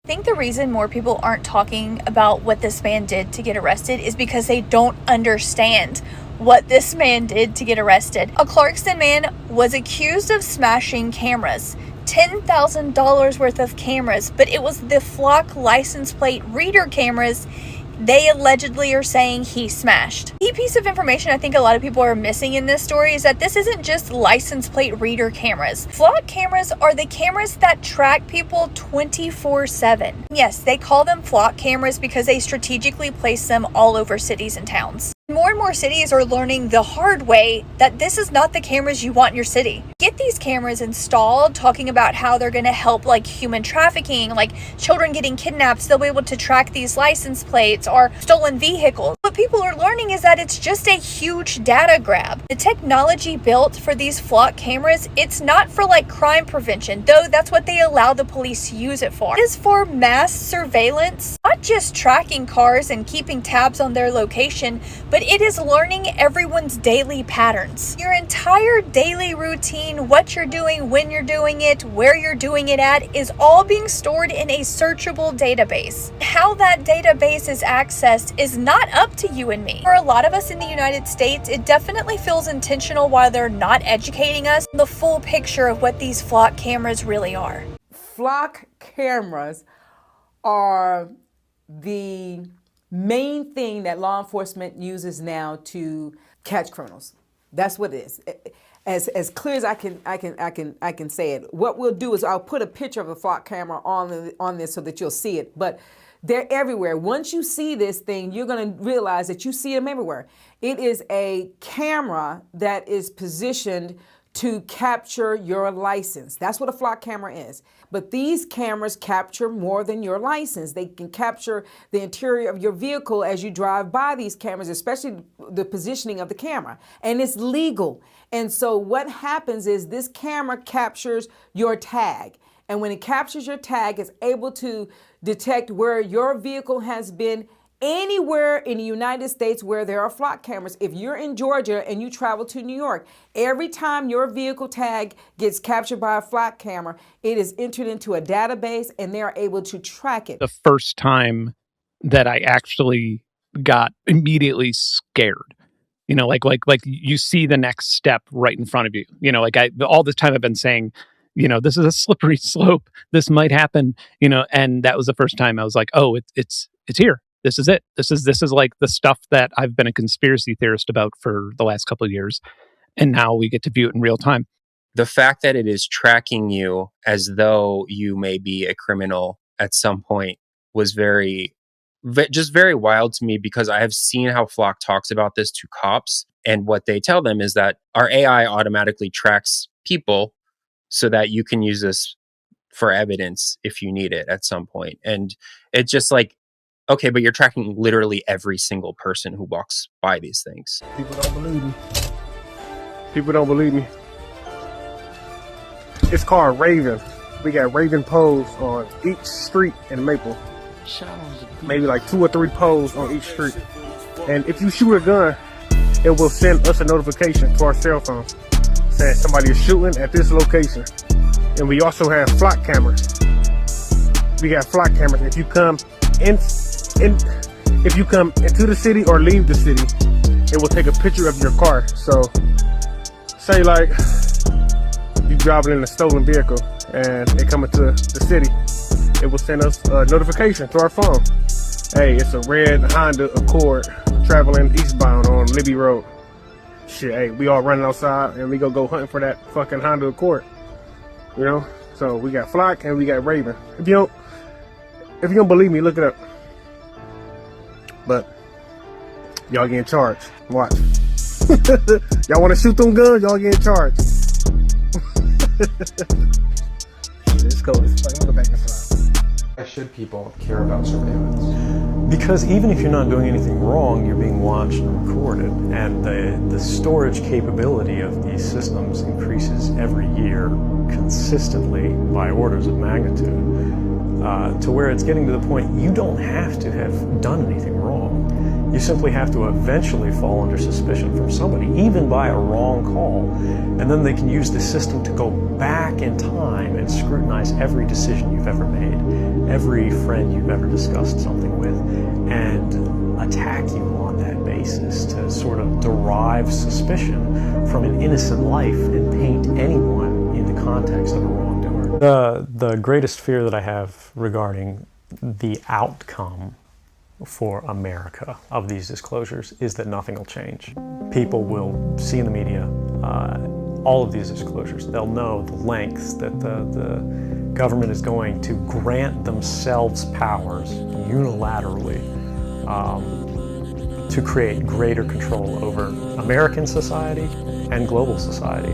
I think the reason more people aren't talking about what this man did to get arrested is because they don't understand what this man did to get arrested. A Clarkston man was accused of smashing cameras. $10,000 worth of cameras, but it was the flock license plate reader cameras they allegedly are saying he smashed. Key piece of information I think a lot of people are missing in this story is that this isn't just license plate reader cameras. Flock cameras are the cameras that track people 24/7. Yes, they call them flock cameras because they strategically place them all over cities and towns. More and more cities are learning the hard way that this is not the cameras you want in your city. Get these cameras installed, talking about how they're going to help like human trafficking, like children getting kidnapped, so they'll be able to track these license plates or stolen vehicles. What people are learning is that it's just a huge data grab. The technology built for these flock cameras, it's not for like crime prevention, though that's what they allow the police to use it for. It is for mass surveillance, not just tracking cars and keeping tabs on their location, but it is learning everyone's daily patterns. Your entire daily routine, what you're doing, when you're doing it, where you're doing it at, is all being stored in a searchable database. How that database is accessed is not up to you and me. For a lot of us in the United States, it definitely feels intentional while they're not educating us the full picture of what these flock cameras really are. Flock cameras are the main thing that law enforcement uses now to catch criminals. That's what it is. As clear as I can say it. What we'll do is I'll put a picture of a flock camera on this so that you'll see it. But they're everywhere. Once you see this thing, you're going to realize that you see them everywhere. It is a camera that is positioned to capture your license. That's what a flock camera is. But these cameras capture more than your license. They can capture the interior of your vehicle as you drive by these cameras, especially the positioning of the camera. And it's legal. And so what happens is this camera captures your tag. And when it captures your tag, it's able to detect where your vehicle has been anywhere in the United States where there are flock cameras. If you're in Georgia and you travel to New York, every time your vehicle tag gets captured by a flock camera, it is entered into a database and they are able to track it. The first time that I actually got immediately scared, you know, like you see the next step right in front of you, you know, all this time I've been saying, you know, this is a slippery slope. This might happen, you know, and that was the first time I was like, oh, it's here. This is it. This is like the stuff that I've been a conspiracy theorist about for the last couple of years. And now we get to view it in real time. The fact that it is tracking you as though you may be a criminal at some point was very wild to me, because I have seen how Flock talks about this to cops. And what they tell them is that our AI automatically tracks people so that you can use this for evidence if you need it at some point. And it's just like, okay, but you're tracking literally every single person who walks by these things. People don't believe me. People don't believe me. It's called Raven. We got Raven poles on each street in Maple. Maybe like 2 or 3 poles on each street. And if you shoot a gun, it will send us a notification to our cell phone saying somebody is shooting at this location. And we also have flock cameras. We got flock cameras. If you come if you come into the city or leave the city, it will take a picture of your car. So say like you driving in a stolen vehicle and they come into the city, it will send us a notification to our phone. Hey, it's a red Honda Accord traveling eastbound on Libby Road. Shit, hey, we all running outside and we go hunting for that fucking Honda Accord. You know? So we got Flock and we got Raven. If you don't believe me, look it up. But y'all getting charged. Watch. Y'all want to shoot them guns? Y'all getting charged. Let's go. Let's go back inside. Why should people care about surveillance? Because even if you're not doing anything wrong, you're being watched and recorded, and the storage capability of these systems increases every year consistently by orders of magnitude, to where it's getting to the point you don't have to have done anything wrong. You simply have to eventually fall under suspicion from somebody, even by a wrong call, and then they can use the system to go back in time and scrutinize every decision you've ever made, every friend you've ever discussed something with, and attack you on that basis to sort of derive suspicion from an innocent life and paint anyone in the context of a wrongdoer. The greatest fear that I have regarding the outcome for America of these disclosures is that nothing will change. People will see in the media all of these disclosures. They'll know the lengths that the government is going to grant themselves powers unilaterally to create greater control over American society and global society.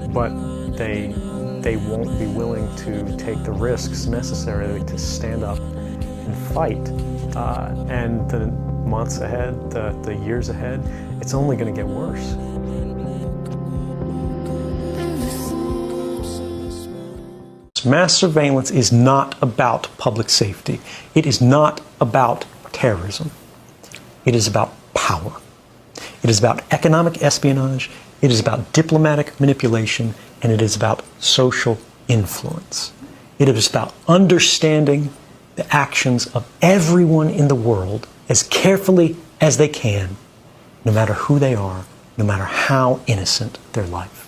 But they won't be willing to take the risks necessary to stand up and fight. And the months ahead, the years ahead, it's only going to get worse. Mass surveillance is not about public safety. It is not about terrorism. It is about power. It is about economic espionage. It is about diplomatic manipulation. And it is about social influence. It is about understanding the actions of everyone in the world as carefully as they can, no matter who they are, no matter how innocent their life.